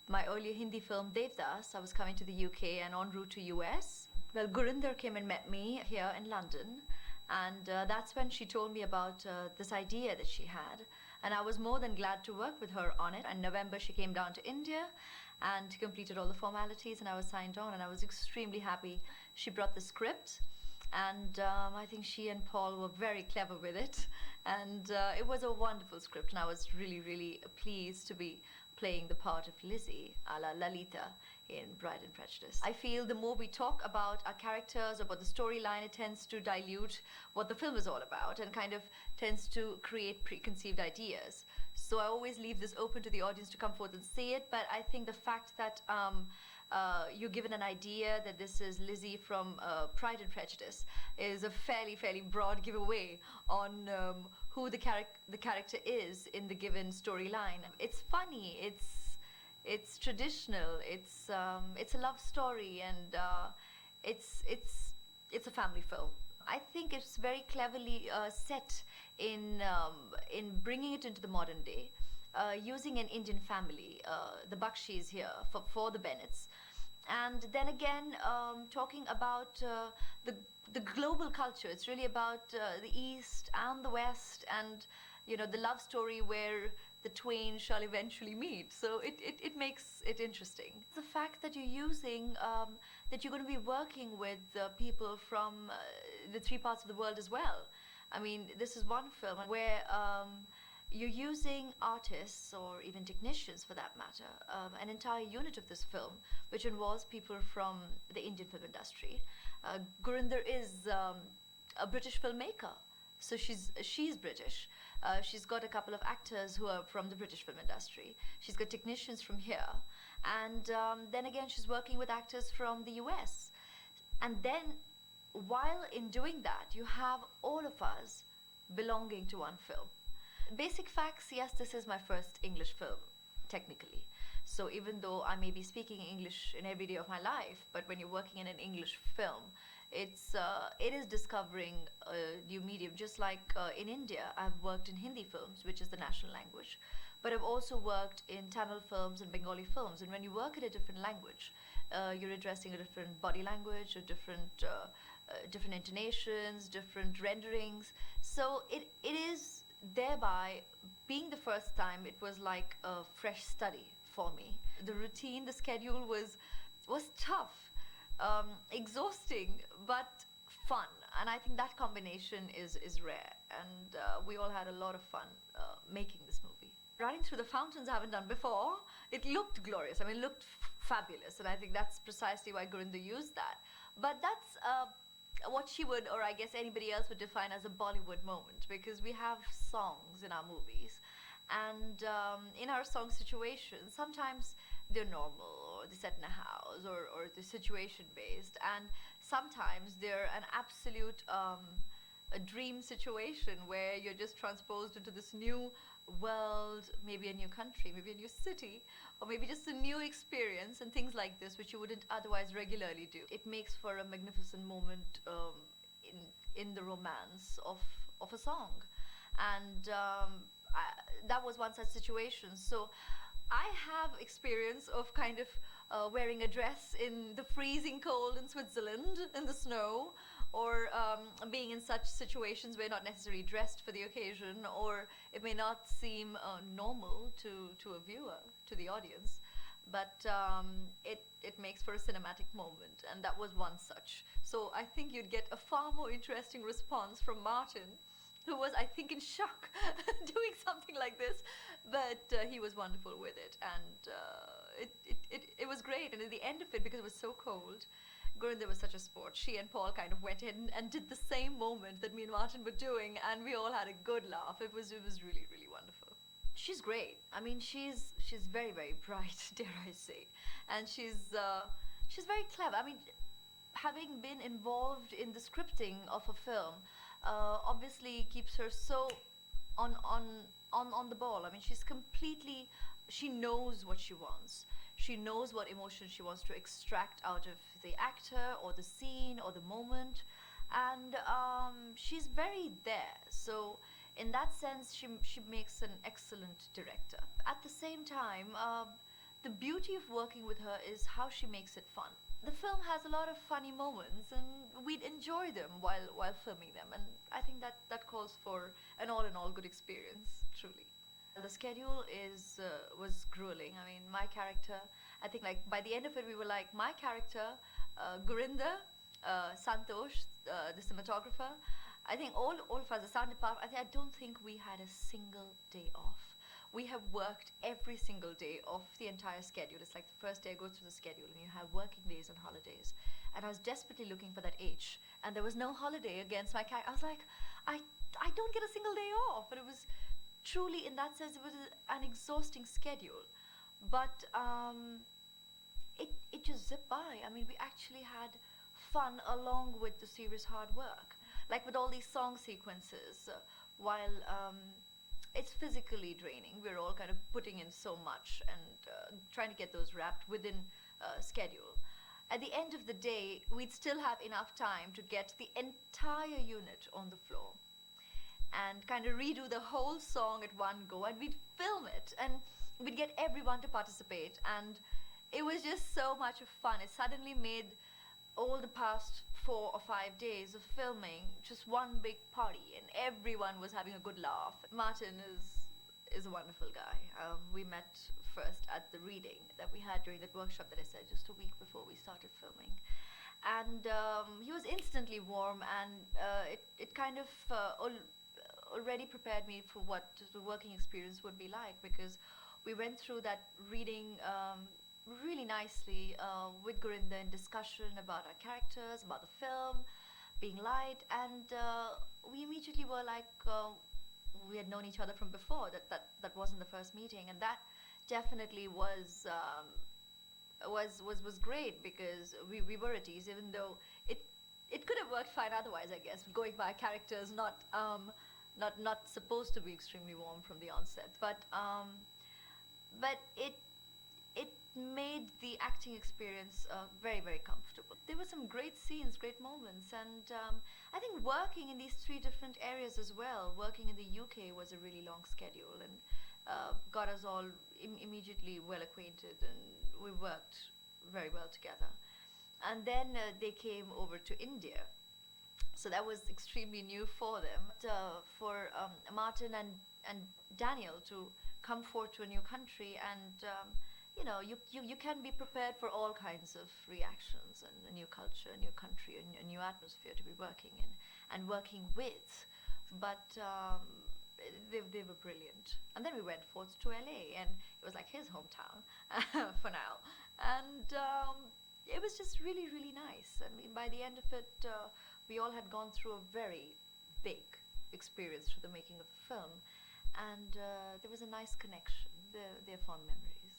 my earlier Hindi film Devdas, I was coming to the UK and en route to US. Well, Gurinder came and met me here in London, and that's when she told me about this idea that she had. And I was more than glad to work with her on it. In November, she came down to India and completed all the formalities, and I was signed on, and I was extremely happy. She brought the script, and I think she and Paul were very clever with it, and it was a wonderful script, and I was really, really pleased to be playing the part of Lizzie, a la Lalita, in Pride and Prejudice. I feel the more we talk about our characters, about the storyline, it tends to dilute what the film is all about and kind of tends to create preconceived ideas. So I always leave this open to the audience to come forth and see it, but I think the fact that you're given an idea that this is Lizzie from Pride and Prejudice is a fairly broad giveaway on who the character is in the given storyline. It's funny, it's traditional, it's a love story, and it's a family film. I think it's very cleverly set in bringing it into the modern day, using an Indian family, the Bakshis here for the Bennets, and then again talking about the global culture. It's really about the East and the West, and the love story where the twain shall eventually meet. So it makes it interesting. The fact that you're using that you're going to be working with people from the three parts of the world as well. I mean, this is one film where you're using artists, or even technicians for that matter, an entire unit of this film, which involves people from the Indian film industry. Gurinder is a British filmmaker, so she's British. She's got a couple of actors who are from the British film industry. She's got technicians from here, and then again she's working with actors from the US. And then, while in doing that, you have all of us belonging to one film. Basic facts, yes, this is my first English film, technically. So even though I may be speaking English in every day of my life, but when you're working in an English film, it is discovering a new medium. Just like in India, I've worked in Hindi films, which is the national language, but I've also worked in Tamil films and Bengali films. And when you work in a different language, you're addressing a different body language, a different intonations, different renderings. So it is, thereby being the first time, it was like a fresh study for me. The routine, the schedule was tough, exhausting, but fun, and I think that combination is rare, and we all had a lot of fun making this movie. Running through the fountains I haven't done before. It looked glorious. I mean, it looked fabulous, and I think that's precisely why Gurinder used that. But that's what she would, or I guess anybody else would define as a Bollywood moment, because we have songs in our movies, and in our song situations, sometimes they're normal, or they're set in a house, or they're situation based, and sometimes they're an absolute a dream situation where you're just transposed into this new world, maybe a new country, maybe a new city, or maybe just a new experience, and things like this which you wouldn't otherwise regularly do. It makes for a magnificent moment in the romance of a song, and that was one such situation. So I have experience of kind of wearing a dress in the freezing cold in Switzerland in the snow, or being in such situations where not necessarily dressed for the occasion, or it may not seem normal to a viewer, to the audience, but it makes for a cinematic moment, and that was one such. So I think you'd get a far more interesting response from Martin, who was, I think, in shock doing something like this, but he was wonderful with it, and it was great. And at the end of it, because it was so cold, Gurinder was such a sport. She and Paul kind of went in and did the same moment that me and Martin were doing, and we all had a good laugh. It was really wonderful. She's great. I mean, she's very bright, dare I say, and she's very clever. I mean, having been involved in the scripting of a film obviously keeps her so on the ball. I mean, she knows what she wants. She knows what emotion she wants to extract out of the actor or the scene or the moment, and she's very there. So in that sense, she makes an excellent director. At the same time, the beauty of working with her is how she makes it fun. The film has a lot of funny moments, and we'd enjoy them while filming them. And I think that calls for an all-in-all good experience, truly. The schedule was grueling. I mean, my character, I think like by the end of it, we were like, my character, Gurinder, Santosh, the cinematographer, I think all of us, the sound department, I don't think we had a single day off. We have worked every single day of the entire schedule. It's like the first day I go through the schedule and you have working days and holidays. And I was desperately looking for that H, and there was no holiday against my character. I was like, I don't get a single day off. But it was truly, in that sense, it was an exhausting schedule. But it just zipped by. I mean, we actually had fun along with the serious hard work. Like with all these song sequences, while it's physically draining, we're all kind of putting in so much and trying to get those wrapped within schedule. At the end of the day, we'd still have enough time to get the entire unit on the floor and kind of redo the whole song at one go, and we'd film it and we'd get everyone to participate, and it was just so much of fun. It suddenly made all the past 4 or 5 days of filming just one big party, and everyone was having a good laugh. Martin is a wonderful guy. We met first at the reading that we had during that workshop that I said, just a week before we started filming. And he was instantly warm, and it kind of already prepared me for what the working experience would be like, because we went through that reading really nicely with Gurinder in discussion about our characters, about the film, being light, and we immediately were like, we had known each other from before. That wasn't the first meeting, and that definitely was great, because we were at ease, even though it could have worked fine otherwise, I guess, going by characters not supposed to be extremely warm from the onset, but it made the acting experience very, very comfortable. There were some great scenes, great moments, and I think working in these 3 different areas as well, working in the UK was a really long schedule, and got us all immediately well acquainted, and we worked very well together. And then they came over to India. So that was extremely new for them. For Martin and Daniel to come forth to a new country, and you can be prepared for all kinds of reactions, and a new culture, a new country, a new atmosphere to be working in and working with. But they were brilliant. And then we went forth to LA, and it was like his hometown for now. And it was just really, really nice. I mean, by the end of it, we all had gone through a very big experience through the making of the film, and there was a nice connection. They're fond memories.